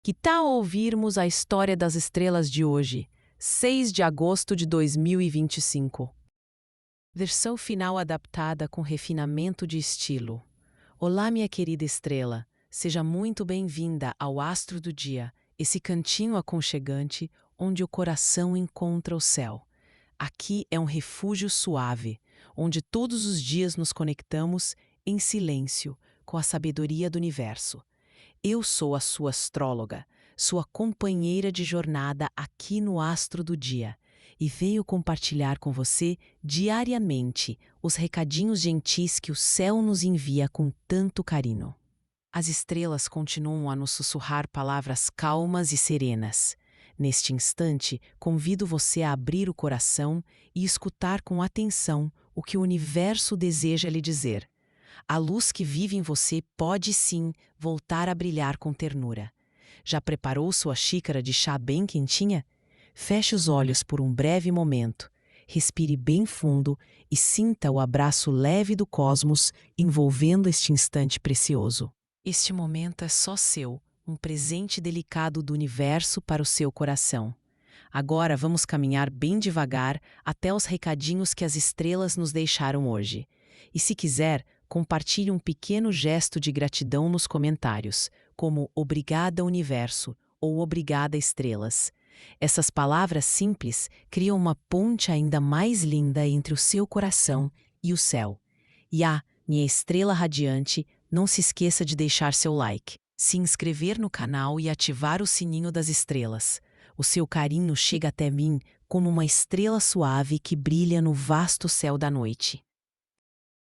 Que tal ouvirmos a história das estrelas de hoje, 6 de agosto de 2025? Versão final adaptada com refinamento de estilo. Olá, minha querida estrela, seja muito bem-vinda ao Astro do Dia, esse cantinho aconchegante onde o coração encontra o céu. Aqui é um refúgio suave, onde todos os dias nos conectamos em silêncio com a sabedoria do universo. Eu sou a sua astróloga, sua companheira de jornada aqui no Astro do Dia, e venho compartilhar com você diariamente os recadinhos gentis que o céu nos envia com tanto carinho. As estrelas continuam a nos sussurrar palavras calmas e serenas. Neste instante, convido você a abrir o coração e escutar com atenção o que o universo deseja lhe dizer. A luz que vive em você pode sim voltar a brilhar com ternura. Já preparou sua xícara de chá bem quentinha? Feche os olhos por um breve momento, respire bem fundo e sinta o abraço leve do cosmos envolvendo este instante precioso. Este momento é só seu, um presente delicado do universo para o seu coração. Agora vamos caminhar bem devagar até os recadinhos que as estrelas nos deixaram hoje. E se quiser, compartilhe um pequeno gesto de gratidão nos comentários, como "Obrigada, Universo" ou "Obrigada, Estrelas". Essas palavras simples criam uma ponte ainda mais linda entre o seu coração e o céu. E minha estrela radiante, não se esqueça de deixar seu like, se inscrever no canal e ativar o sininho das estrelas. O seu carinho chega até mim como uma estrela suave que brilha no vasto céu da noite.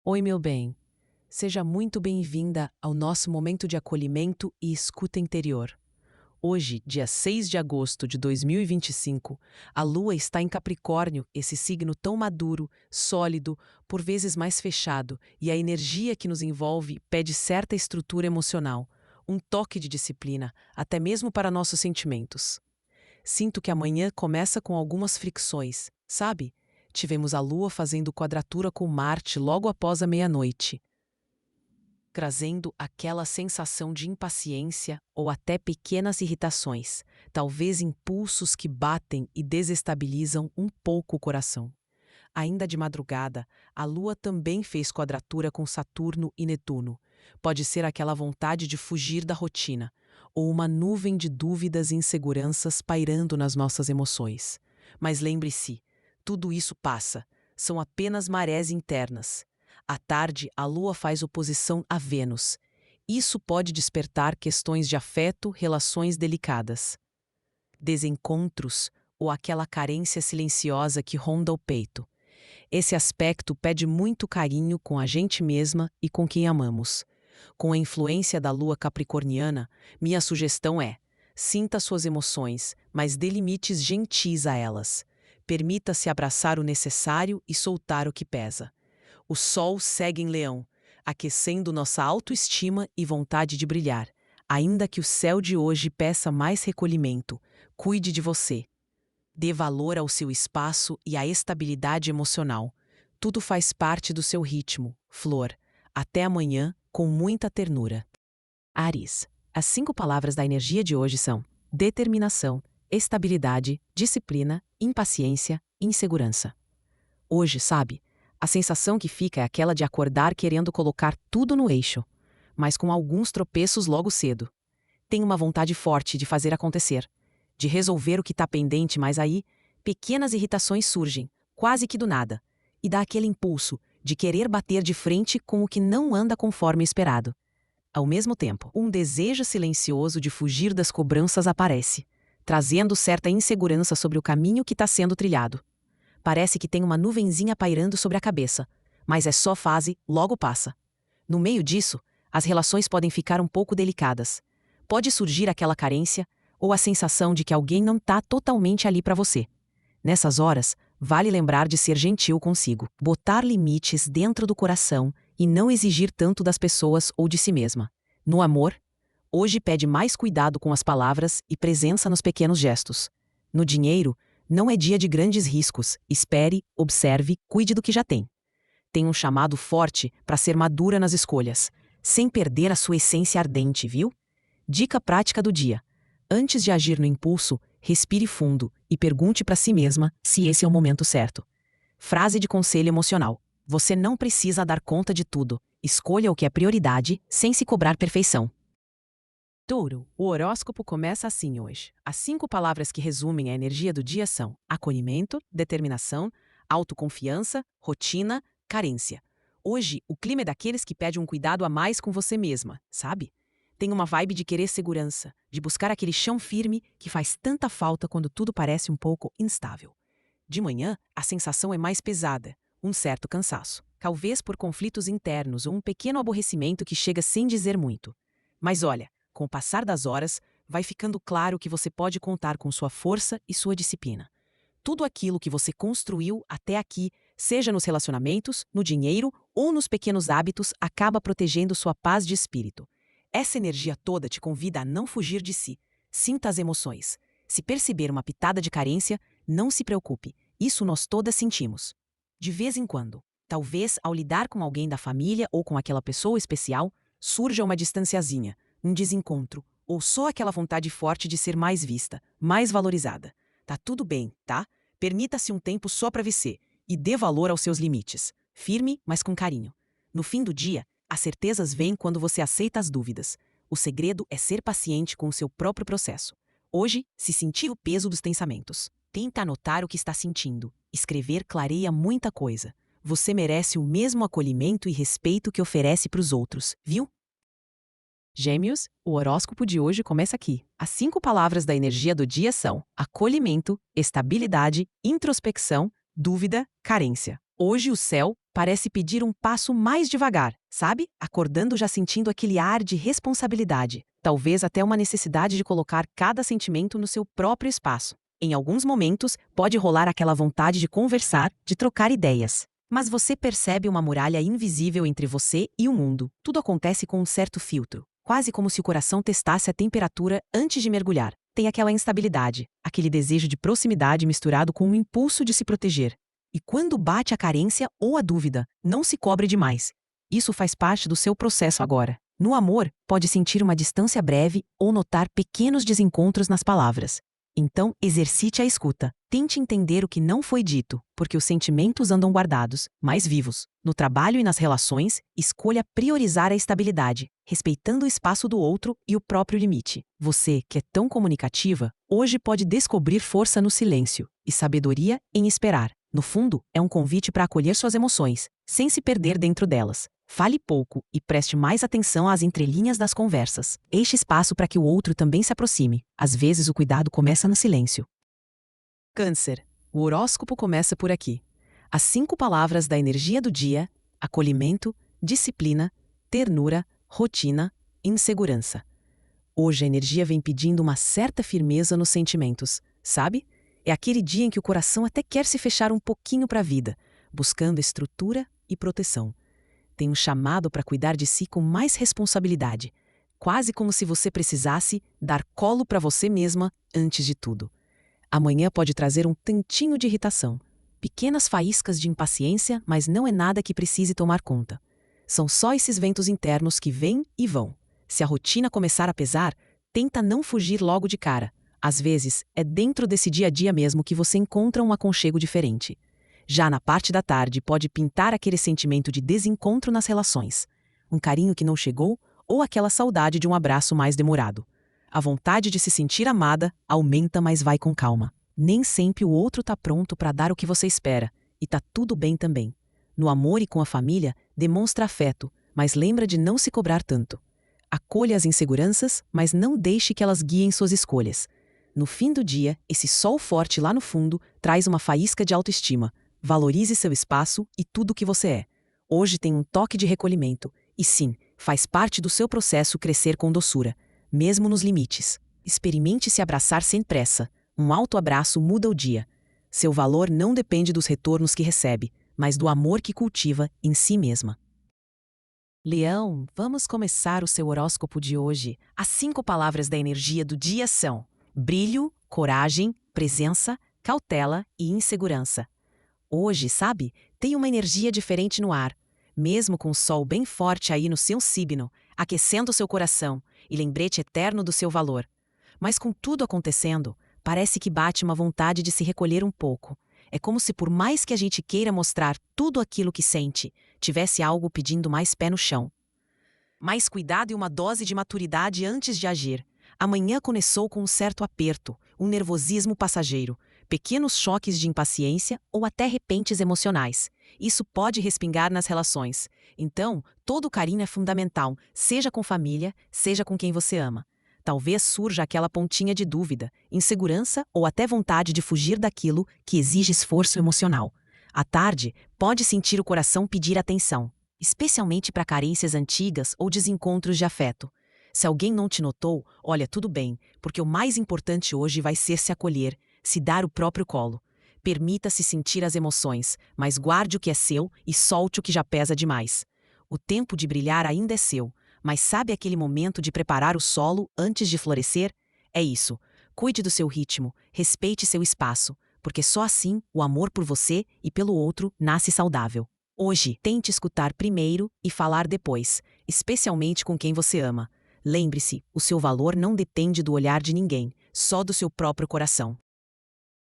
Oi, meu bem. Seja muito bem-vinda ao nosso momento de acolhimento e escuta interior. Hoje, dia 6 de agosto de 2025, a Lua está em Capricórnio, esse signo tão maduro, sólido, por vezes mais fechado, e a energia que nos envolve pede certa estrutura emocional, um toque de disciplina, até mesmo para nossos sentimentos. Sinto que amanhã começa com algumas fricções, sabe? Tivemos a Lua fazendo quadratura com Marte logo após a meia-noite, trazendo aquela sensação de impaciência ou até pequenas irritações, talvez impulsos que batem e desestabilizam um pouco o coração. Ainda de madrugada, a Lua também fez quadratura com Saturno e Netuno. Pode ser aquela vontade de fugir da rotina, ou uma nuvem de dúvidas e inseguranças pairando nas nossas emoções. Mas lembre-se, tudo isso passa, são apenas marés internas. À tarde, a Lua faz oposição a Vênus. Isso pode despertar questões de afeto, relações delicadas, desencontros ou aquela carência silenciosa que ronda o peito. Esse aspecto pede muito carinho com a gente mesma e com quem amamos. Com a influência da Lua capricorniana, minha sugestão é: sinta suas emoções, mas dê limites gentis a elas. Permita-se abraçar o necessário e soltar o que pesa. O Sol segue em Leão, aquecendo nossa autoestima e vontade de brilhar. Ainda que o céu de hoje peça mais recolhimento, cuide de você. Dê valor ao seu espaço e à estabilidade emocional. Tudo faz parte do seu ritmo, Flor. Até amanhã, com muita ternura. Áries. As 5 palavras da energia de hoje são determinação, estabilidade, disciplina, impaciência e insegurança. Hoje, sabe, a sensação que fica é aquela de acordar querendo colocar tudo no eixo, mas com alguns tropeços logo cedo. Tem uma vontade forte de fazer acontecer, de resolver o que está pendente, mas aí, pequenas irritações surgem, quase que do nada, e dá aquele impulso de querer bater de frente com o que não anda conforme esperado. Ao mesmo tempo, um desejo silencioso de fugir das cobranças aparece, trazendo certa insegurança sobre o caminho que está sendo trilhado. Parece que tem uma nuvenzinha pairando sobre a cabeça, mas é só fase, logo passa. No meio disso, as relações podem ficar um pouco delicadas. Pode surgir aquela carência ou a sensação de que alguém não está totalmente ali para você. Nessas horas, vale lembrar de ser gentil consigo, botar limites dentro do coração e não exigir tanto das pessoas ou de si mesma. No amor, hoje pede mais cuidado com as palavras e presença nos pequenos gestos. No dinheiro, não é dia de grandes riscos, espere, observe, cuide do que já tem. Tem um chamado forte para ser madura nas escolhas, sem perder a sua essência ardente, viu? Dica prática do dia: Antes de agir no impulso, respire fundo e pergunte para si mesma se esse é o momento certo. Frase de conselho emocional: você não precisa dar conta de tudo. Escolha o que é prioridade, sem se cobrar perfeição. Touro, o horóscopo começa assim hoje. As 5 palavras que resumem a energia do dia são acolhimento, determinação, autoconfiança, rotina, carência. Hoje, o clima é daqueles que pedem um cuidado a mais com você mesma, sabe? Tem uma vibe de querer segurança, de buscar aquele chão firme que faz tanta falta quando tudo parece um pouco instável. De manhã, a sensação é mais pesada, um certo cansaço, talvez por conflitos internos ou um pequeno aborrecimento que chega sem dizer muito. Mas olha, com o passar das horas, vai ficando claro que você pode contar com sua força e sua disciplina. Tudo aquilo que você construiu até aqui, seja nos relacionamentos, no dinheiro ou nos pequenos hábitos, acaba protegendo sua paz de espírito. Essa energia toda te convida a não fugir de si. Sinta as emoções. Se perceber uma pitada de carência, não se preocupe. Isso nós todas sentimos. De vez em quando, talvez ao lidar com alguém da família ou com aquela pessoa especial, surja uma distanciazinha, um desencontro, ou só aquela vontade forte de ser mais vista, mais valorizada. Tá tudo bem, tá? Permita-se um tempo só para você e dê valor aos seus limites. Firme, mas com carinho. No fim do dia, as certezas vêm quando você aceita as dúvidas. O segredo é ser paciente com o seu próprio processo. Hoje, se sentir o peso dos pensamentos, tenta anotar o que está sentindo. Escrever clareia muita coisa. Você merece o mesmo acolhimento e respeito que oferece para os outros, viu? Gêmeos, o horóscopo de hoje começa aqui. As 5 palavras da energia do dia são acolhimento, estabilidade, introspecção, dúvida, carência. Hoje o céu parece pedir um passo mais devagar, sabe? Acordando já sentindo aquele ar de responsabilidade. Talvez até uma necessidade de colocar cada sentimento no seu próprio espaço. Em alguns momentos, pode rolar aquela vontade de conversar, de trocar ideias. Mas você percebe uma muralha invisível entre você e o mundo. Tudo acontece com um certo filtro. Quase como se o coração testasse a temperatura antes de mergulhar. Tem aquela instabilidade, aquele desejo de proximidade misturado com um impulso de se proteger. E quando bate a carência ou a dúvida, não se cobre demais. Isso faz parte do seu processo agora. No amor, pode sentir uma distância breve ou notar pequenos desencontros nas palavras. Então, exercite a escuta. Tente entender o que não foi dito, porque os sentimentos andam guardados, mais vivos. No trabalho e nas relações, escolha priorizar a estabilidade, respeitando o espaço do outro e o próprio limite. Você, que é tão comunicativa, hoje pode descobrir força no silêncio e sabedoria em esperar. No fundo, é um convite para acolher suas emoções, sem se perder dentro delas. Fale pouco e preste mais atenção às entrelinhas das conversas. Deixe espaço para que o outro também se aproxime. Às vezes o cuidado começa no silêncio. Câncer. O horóscopo começa por aqui. As 5 palavras da energia do dia: acolhimento, disciplina, ternura, rotina, insegurança. Hoje a energia vem pedindo uma certa firmeza nos sentimentos, sabe? É aquele dia em que o coração até quer se fechar um pouquinho para a vida, buscando estrutura e proteção. Tem um chamado para cuidar de si com mais responsabilidade, quase como se você precisasse dar colo para você mesma antes de tudo. Amanhã pode trazer um tantinho de irritação, pequenas faíscas de impaciência, mas não é nada que precise tomar conta. São só esses ventos internos que vêm e vão. Se a rotina começar a pesar, tenta não fugir logo de cara. Às vezes, é dentro desse dia a dia mesmo que você encontra um aconchego diferente. Já na parte da tarde pode pintar aquele sentimento de desencontro nas relações. Um carinho que não chegou ou aquela saudade de um abraço mais demorado. A vontade de se sentir amada aumenta, mas vai com calma. Nem sempre o outro tá pronto para dar o que você espera, e tá tudo bem também. No amor e com a família, demonstra afeto, mas lembra de não se cobrar tanto. Acolha as inseguranças, mas não deixe que elas guiem suas escolhas. No fim do dia, esse sol forte lá no fundo traz uma faísca de autoestima. Valorize seu espaço e tudo o que você é. Hoje tem um toque de recolhimento, e sim, faz parte do seu processo crescer com doçura, mesmo nos limites. Experimente se abraçar sem pressa. Um autoabraço muda o dia. Seu valor não depende dos retornos que recebe, mas do amor que cultiva em si mesma. Leão, vamos começar o seu horóscopo de hoje. As 5 palavras da energia do dia são brilho, coragem, presença, cautela e insegurança. Hoje, sabe, tem uma energia diferente no ar. Mesmo com o sol bem forte aí no seu signo, aquecendo seu coração e lembrete eterno do seu valor. Mas com tudo acontecendo, parece que bate uma vontade de se recolher um pouco. É como se por mais que a gente queira mostrar tudo aquilo que sente, tivesse algo pedindo mais pé no chão. Mais cuidado e uma dose de maturidade antes de agir. Amanhã começou com um certo aperto, um nervosismo passageiro, pequenos choques de impaciência ou até repentes emocionais. Isso pode respingar nas relações. Então, todo carinho é fundamental, seja com família, seja com quem você ama. Talvez surja aquela pontinha de dúvida, insegurança ou até vontade de fugir daquilo que exige esforço emocional. À tarde, pode sentir o coração pedir atenção, especialmente para carências antigas ou desencontros de afeto. Se alguém não te notou, olha, tudo bem, porque o mais importante hoje vai ser se acolher, se dar o próprio colo. Permita-se sentir as emoções, mas guarde o que é seu e solte o que já pesa demais. O tempo de brilhar ainda é seu, mas sabe aquele momento de preparar o solo antes de florescer? É isso. Cuide do seu ritmo, respeite seu espaço, porque só assim o amor por você e pelo outro nasce saudável. Hoje, tente escutar primeiro e falar depois, especialmente com quem você ama. Lembre-se, o seu valor não depende do olhar de ninguém, só do seu próprio coração.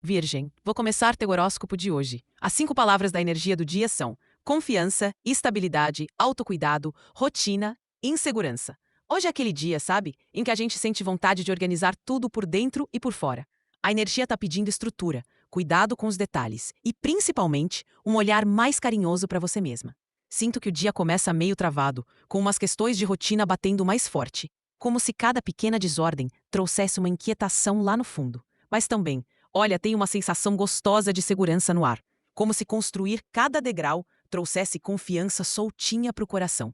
Virgem, vou começar teu horóscopo de hoje. As 5 palavras da energia do dia são confiança, estabilidade, autocuidado, rotina, insegurança. Hoje é aquele dia, sabe, em que a gente sente vontade de organizar tudo por dentro e por fora. A energia está pedindo estrutura, cuidado com os detalhes e, principalmente, um olhar mais carinhoso para você mesma. Sinto que o dia começa meio travado, com umas questões de rotina batendo mais forte, como se cada pequena desordem trouxesse uma inquietação lá no fundo. Mas também, olha, tem uma sensação gostosa de segurança no ar, como se construir cada degrau trouxesse confiança soltinha para o coração.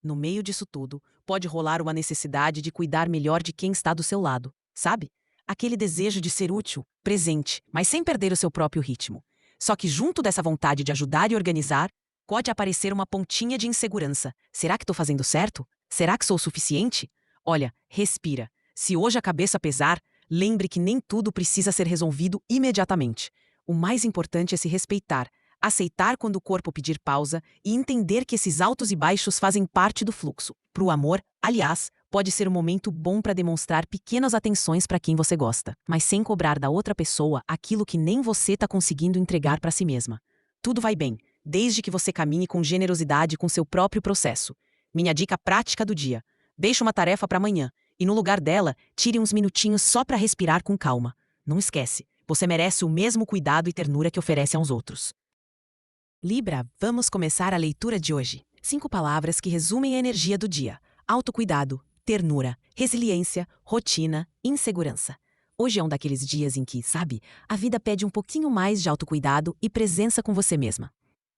No meio disso tudo, pode rolar uma necessidade de cuidar melhor de quem está do seu lado, sabe? Aquele desejo de ser útil, presente, mas sem perder o seu próprio ritmo. Só que junto dessa vontade de ajudar e organizar, pode aparecer uma pontinha de insegurança. Será que estou fazendo certo? Será que sou o suficiente? Olha, respira. Se hoje a cabeça pesar, lembre que nem tudo precisa ser resolvido imediatamente. O mais importante é se respeitar, aceitar quando o corpo pedir pausa e entender que esses altos e baixos fazem parte do fluxo. Pro amor, aliás, pode ser um momento bom para demonstrar pequenas atenções para quem você gosta, mas sem cobrar da outra pessoa aquilo que nem você está conseguindo entregar para si mesma. Tudo vai bem, desde que você caminhe com generosidade com seu próprio processo. Minha dica prática do dia: deixe uma tarefa para amanhã e, no lugar dela, tire uns minutinhos só para respirar com calma. Não esquece, você merece o mesmo cuidado e ternura que oferece aos outros. Libra, vamos começar a leitura de hoje. 5 palavras que resumem a energia do dia: autocuidado, ternura, resiliência, rotina, insegurança. Hoje é um daqueles dias em que, sabe, a vida pede um pouquinho mais de autocuidado e presença com você mesma.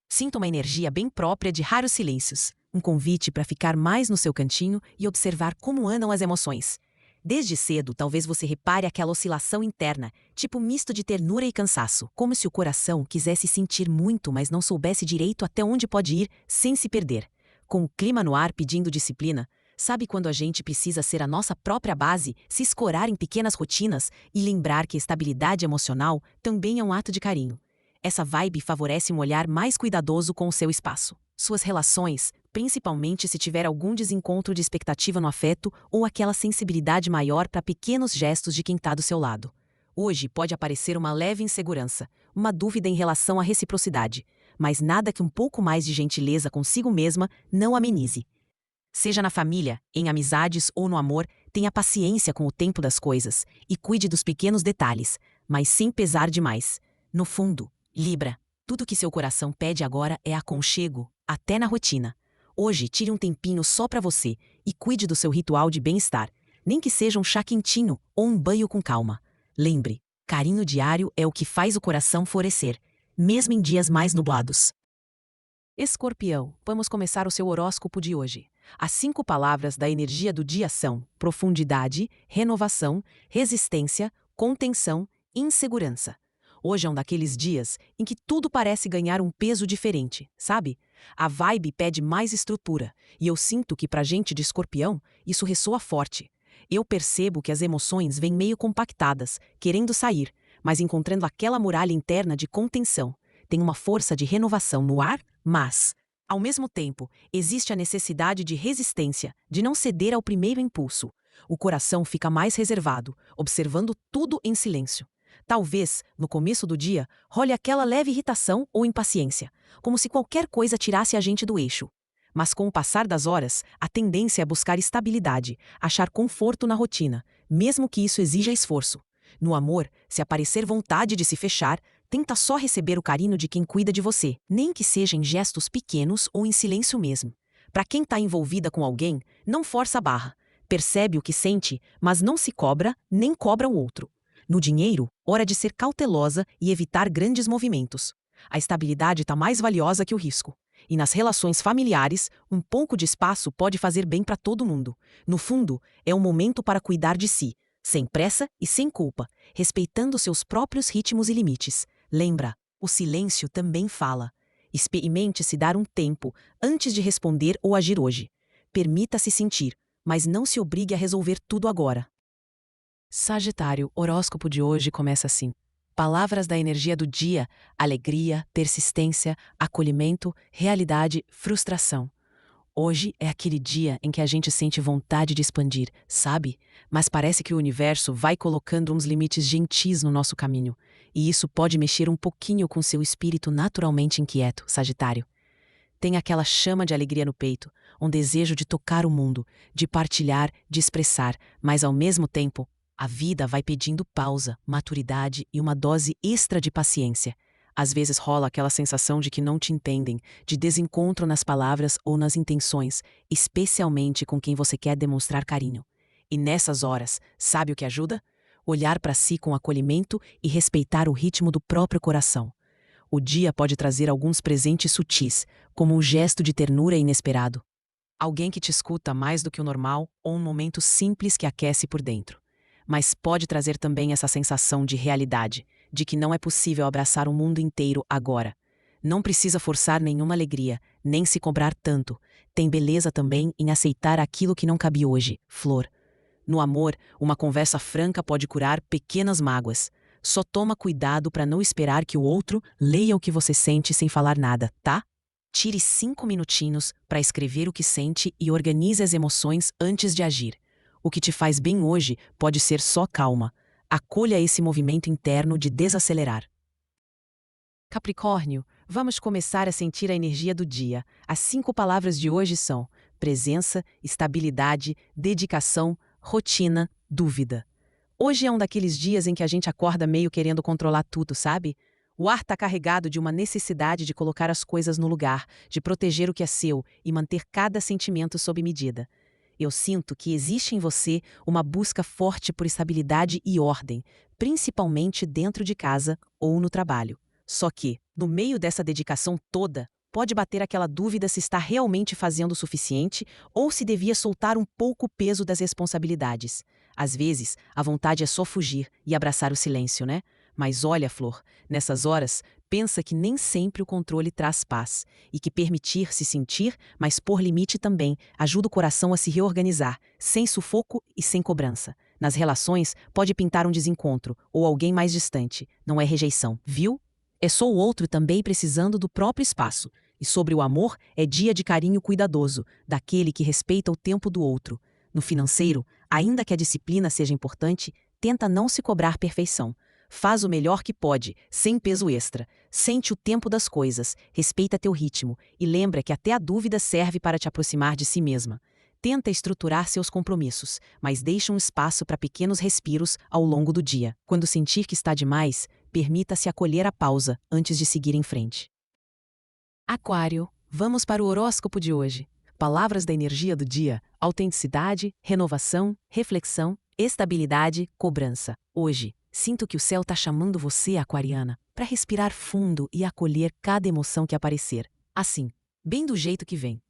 Sinto uma energia bem própria de raros silêncios, um convite para ficar mais no seu cantinho e observar como andam as emoções. Desde cedo, talvez você repare aquela oscilação interna, tipo misto de ternura e cansaço, como se o coração quisesse sentir muito, mas não soubesse direito até onde pode ir sem se perder. Com o clima no ar pedindo disciplina, sabe quando a gente precisa ser a nossa própria base, se escorar em pequenas rotinas e lembrar que a estabilidade emocional também é um ato de carinho. Essa vibe favorece um olhar mais cuidadoso com o seu espaço. Suas relações, principalmente se tiver algum desencontro de expectativa no afeto ou aquela sensibilidade maior para pequenos gestos de quem está do seu lado. Hoje pode aparecer uma leve insegurança, uma dúvida em relação à reciprocidade, mas nada que um pouco mais de gentileza consigo mesma não amenize. Seja na família, em amizades ou no amor, tenha paciência com o tempo das coisas e cuide dos pequenos detalhes, mas sem pesar demais. No fundo, Libra, tudo que seu coração pede agora é aconchego, até na rotina. Hoje, tire um tempinho só para você e cuide do seu ritual de bem-estar, nem que seja um chá quentinho ou um banho com calma. Lembre, carinho diário é o que faz o coração florescer, mesmo em dias mais nublados. Escorpião, vamos começar o seu horóscopo de hoje. As 5 palavras da energia do dia são profundidade, renovação, resistência, contenção, insegurança. Hoje é um daqueles dias em que tudo parece ganhar um peso diferente, sabe? A vibe pede mais estrutura, e eu sinto que pra gente de Escorpião, isso ressoa forte. Eu percebo que as emoções vêm meio compactadas, querendo sair, mas encontrando aquela muralha interna de contenção. Tem uma força de renovação no ar, mas, ao mesmo tempo, existe a necessidade de resistência, de não ceder ao primeiro impulso. O coração fica mais reservado, observando tudo em silêncio. Talvez, no começo do dia, role aquela leve irritação ou impaciência, como se qualquer coisa tirasse a gente do eixo. Mas com o passar das horas, a tendência é buscar estabilidade, achar conforto na rotina, mesmo que isso exija esforço. No amor, se aparecer vontade de se fechar, tenta só receber o carinho de quem cuida de você, nem que seja em gestos pequenos ou em silêncio mesmo. Para quem está envolvida com alguém, não força a barra. Percebe o que sente, mas não se cobra, nem cobra o outro. No dinheiro, hora de ser cautelosa e evitar grandes movimentos. A estabilidade está mais valiosa que o risco. E nas relações familiares, um pouco de espaço pode fazer bem para todo mundo. No fundo, é um momento para cuidar de si, sem pressa e sem culpa, respeitando seus próprios ritmos e limites. Lembra, o silêncio também fala. Experimente se dar um tempo antes de responder ou agir hoje. Permita-se sentir, mas não se obrigue a resolver tudo agora. Sagitário, horóscopo de hoje começa assim. Palavras da energia do dia: alegria, persistência, acolhimento, realidade, frustração. Hoje é aquele dia em que a gente sente vontade de expandir, sabe? Mas parece que o universo vai colocando uns limites gentis no nosso caminho. E isso pode mexer um pouquinho com seu espírito naturalmente inquieto, Sagitário. Tem aquela chama de alegria no peito, um desejo de tocar o mundo, de partilhar, de expressar, mas ao mesmo tempo, a vida vai pedindo pausa, maturidade e uma dose extra de paciência. Às vezes rola aquela sensação de que não te entendem, de desencontro nas palavras ou nas intenções, especialmente com quem você quer demonstrar carinho. E nessas horas, sabe o que ajuda? Olhar para si com acolhimento e respeitar o ritmo do próprio coração. O dia pode trazer alguns presentes sutis, como um gesto de ternura inesperado. Alguém que te escuta mais do que o normal ou um momento simples que aquece por dentro. Mas pode trazer também essa sensação de realidade, de que não é possível abraçar o mundo inteiro agora. Não precisa forçar nenhuma alegria, nem se cobrar tanto. Tem beleza também em aceitar aquilo que não cabe hoje, flor. No amor, uma conversa franca pode curar pequenas mágoas. Só toma cuidado para não esperar que o outro leia o que você sente sem falar nada, tá? Tire 5 minutinhos para escrever o que sente e organize as emoções antes de agir. O que te faz bem hoje pode ser só calma. Acolha esse movimento interno de desacelerar. Capricórnio, vamos começar a sentir a energia do dia. As 5 palavras de hoje são presença, estabilidade, dedicação, rotina, dúvida. Hoje é um daqueles dias em que a gente acorda meio querendo controlar tudo, sabe? O ar está carregado de uma necessidade de colocar as coisas no lugar, de proteger o que é seu e manter cada sentimento sob medida. Eu sinto que existe em você uma busca forte por estabilidade e ordem, principalmente dentro de casa ou no trabalho. Só que, no meio dessa dedicação toda, pode bater aquela dúvida se está realmente fazendo o suficiente ou se devia soltar um pouco o peso das responsabilidades. Às vezes, a vontade é só fugir e abraçar o silêncio, né? Mas olha, Flor, nessas horas, pensa que nem sempre o controle traz paz e que permitir-se sentir, mas pôr limite também, ajuda o coração a se reorganizar, sem sufoco e sem cobrança. Nas relações, pode pintar um desencontro ou alguém mais distante. Não é rejeição, viu? É só o outro também precisando do próprio espaço. E sobre o amor, é dia de carinho cuidadoso, daquele que respeita o tempo do outro. No financeiro, ainda que a disciplina seja importante, tenta não se cobrar perfeição. Faz o melhor que pode, sem peso extra. Sente o tempo das coisas, respeita teu ritmo e lembra que até a dúvida serve para te aproximar de si mesma. Tenta estruturar seus compromissos, mas deixa um espaço para pequenos respiros ao longo do dia. Quando sentir que está demais, permita-se acolher a pausa antes de seguir em frente. Aquário, vamos para o horóscopo de hoje. Palavras da energia do dia: autenticidade, renovação, reflexão, estabilidade, cobrança. Hoje, sinto que o céu está chamando você, aquariana, para respirar fundo e acolher cada emoção que aparecer. Assim, bem do jeito que vem.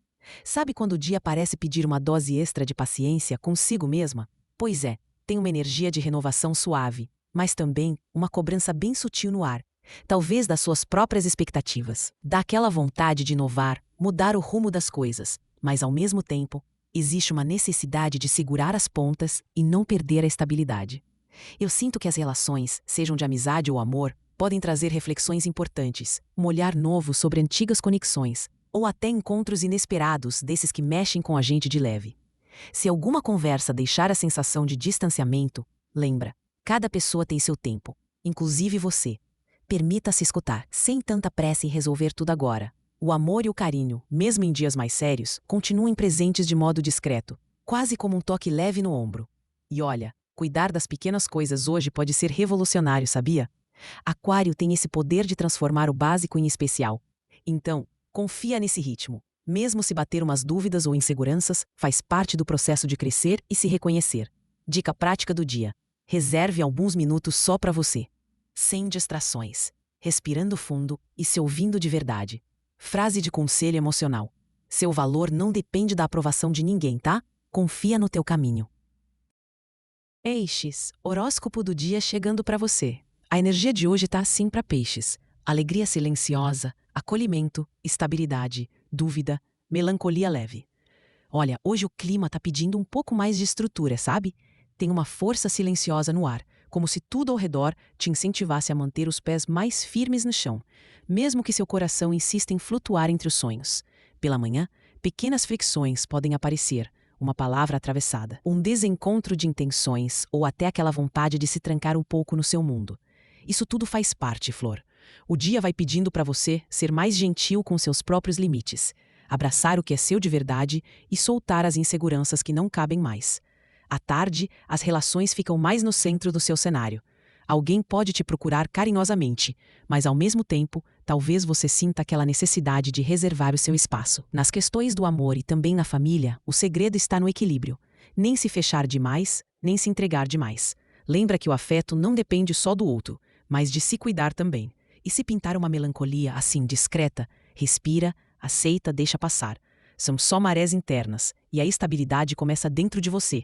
Sabe quando o dia parece pedir uma dose extra de paciência consigo mesma? Pois é, tem uma energia de renovação suave, mas também uma cobrança bem sutil no ar. Talvez das suas próprias expectativas. Dá aquela vontade de inovar, mudar o rumo das coisas, mas ao mesmo tempo, existe uma necessidade de segurar as pontas e não perder a estabilidade. Eu sinto que as relações, sejam de amizade ou amor, podem trazer reflexões importantes, um olhar novo sobre antigas conexões, ou até encontros inesperados desses que mexem com a gente de leve. Se alguma conversa deixar a sensação de distanciamento, lembra, cada pessoa tem seu tempo, inclusive você. Permita-se escutar, sem tanta pressa em resolver tudo agora. O amor e o carinho, mesmo em dias mais sérios, continuem presentes de modo discreto, quase como um toque leve no ombro. E olha, cuidar das pequenas coisas hoje pode ser revolucionário, sabia? Aquário tem esse poder de transformar o básico em especial. Então, confia nesse ritmo. Mesmo se bater umas dúvidas ou inseguranças, faz parte do processo de crescer e se reconhecer. Dica prática do dia: reserve alguns minutos só para você. Sem distrações, respirando fundo e se ouvindo de verdade. Frase de conselho emocional: seu valor não depende da aprovação de ninguém, tá? Confia no teu caminho. Peixes, horóscopo do dia chegando para você. A energia de hoje tá assim para Peixes. Alegria silenciosa, acolhimento, estabilidade, dúvida, melancolia leve. Olha, hoje o clima tá pedindo um pouco mais de estrutura, sabe? Tem uma força silenciosa no ar, como se tudo ao redor te incentivasse a manter os pés mais firmes no chão, mesmo que seu coração insista em flutuar entre os sonhos. Pela manhã, pequenas fricções podem aparecer, uma palavra atravessada, um desencontro de intenções ou até aquela vontade de se trancar um pouco no seu mundo. Isso tudo faz parte, Flor. O dia vai pedindo para você ser mais gentil com seus próprios limites, abraçar o que é seu de verdade e soltar as inseguranças que não cabem mais. À tarde, as relações ficam mais no centro do seu cenário. Alguém pode te procurar carinhosamente, mas ao mesmo tempo, talvez você sinta aquela necessidade de reservar o seu espaço. Nas questões do amor e também na família, o segredo está no equilíbrio. Nem se fechar demais, nem se entregar demais. Lembra que o afeto não depende só do outro, mas de se cuidar também. E se pintar uma melancolia assim discreta, respira, aceita, deixa passar. São só marés internas, e a estabilidade começa dentro de você.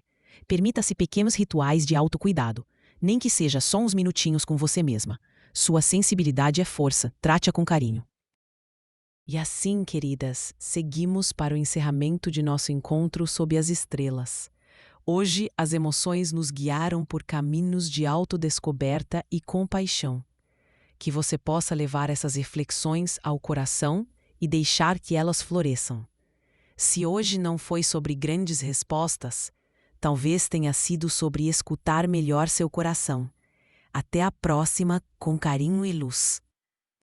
Permita-se pequenos rituais de autocuidado, nem que seja só uns minutinhos com você mesma. Sua sensibilidade é força, trate-a com carinho. E assim, queridas, seguimos para o encerramento de nosso encontro sob as estrelas. Hoje, as emoções nos guiaram por caminhos de autodescoberta e compaixão. Que você possa levar essas reflexões ao coração e deixar que elas floresçam. Se hoje não foi sobre grandes respostas, talvez tenha sido sobre escutar melhor seu coração. Até a próxima, com carinho e luz.